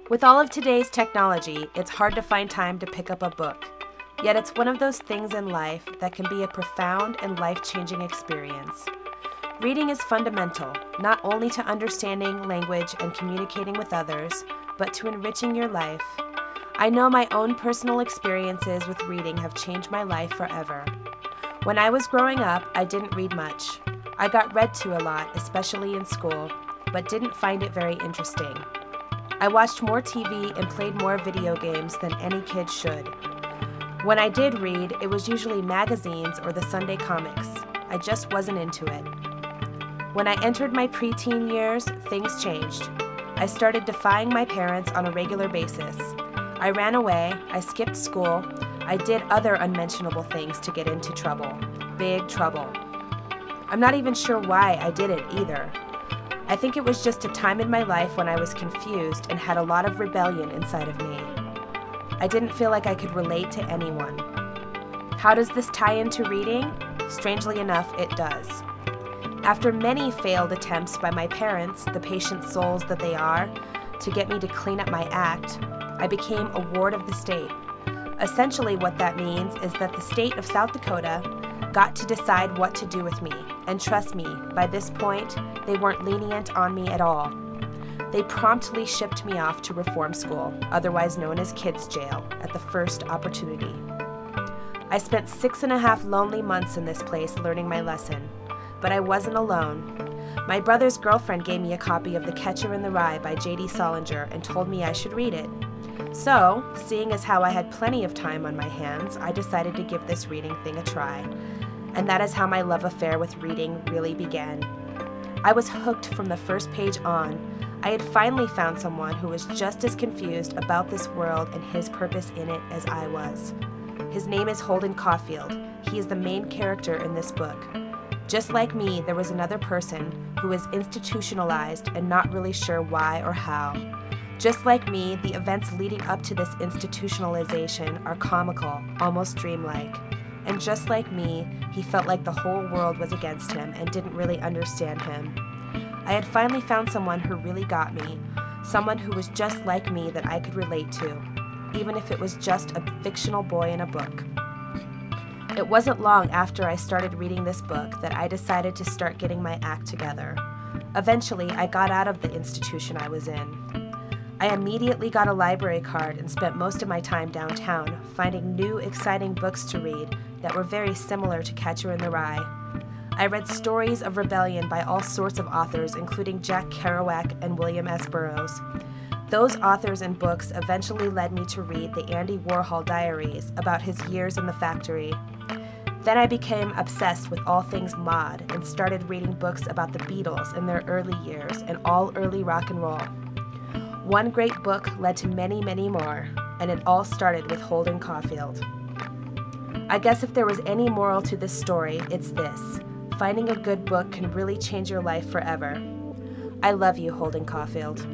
With all of today's technology, it's hard to find time to pick up a book. Yet it's one of those things in life that can be a profound and life-changing experience. Reading is fundamental, not only to understanding language and communicating with others, but to enriching your life. I know my own personal experiences with reading have changed my life forever. When I was growing up, I didn't read much. I got read to a lot, especially in school, but didn't find it very interesting. I watched more TV and played more video games than any kid should. When I did read, it was usually magazines or the Sunday comics. I just wasn't into it. When I entered my preteen years, things changed. I started defying my parents on a regular basis. I ran away, I skipped school, I did other unmentionable things to get into trouble. Big trouble. I'm not even sure why I did it either. I think it was just a time in my life when I was confused and had a lot of rebellion inside of me. I didn't feel like I could relate to anyone. How does this tie into reading? Strangely enough, it does. After many failed attempts by my parents, the patient souls that they are, to get me to clean up my act, I became a ward of the state. Essentially what that means is that the state of South Dakota got to decide what to do with me, and trust me, by this point, they weren't lenient on me at all. They promptly shipped me off to reform school, otherwise known as kids' jail, at the first opportunity. I spent 6.5 lonely months in this place learning my lesson, but I wasn't alone. My brother's girlfriend gave me a copy of The Catcher in the Rye by J.D. Salinger and told me I should read it. So, seeing as how I had plenty of time on my hands, I decided to give this reading thing a try. And that is how my love affair with reading really began. I was hooked from the first page on. I had finally found someone who was just as confused about this world and his purpose in it as I was. His name is Holden Caulfield. He is the main character in this book. Just like me, there was another person who was institutionalized and not really sure why or how. Just like me, the events leading up to this institutionalization are comical, almost dreamlike. And just like me, he felt like the whole world was against him and didn't really understand him. I had finally found someone who really got me, someone who was just like me that I could relate to, even if it was just a fictional boy in a book. It wasn't long after I started reading this book that I decided to start getting my act together. Eventually, I got out of the institution I was in. I immediately got a library card and spent most of my time downtown, finding new, exciting books to read that were very similar to Catcher in the Rye. I read stories of rebellion by all sorts of authors, including Jack Kerouac and William S. Burroughs. Those authors and books eventually led me to read the Andy Warhol diaries about his years in the factory. Then I became obsessed with all things mod and started reading books about the Beatles in their early years and all early rock and roll. One great book led to many, many more, and it all started with Holden Caulfield. I guess if there was any moral to this story, it's this. Finding a good book can really change your life forever. I love you, Holden Caulfield.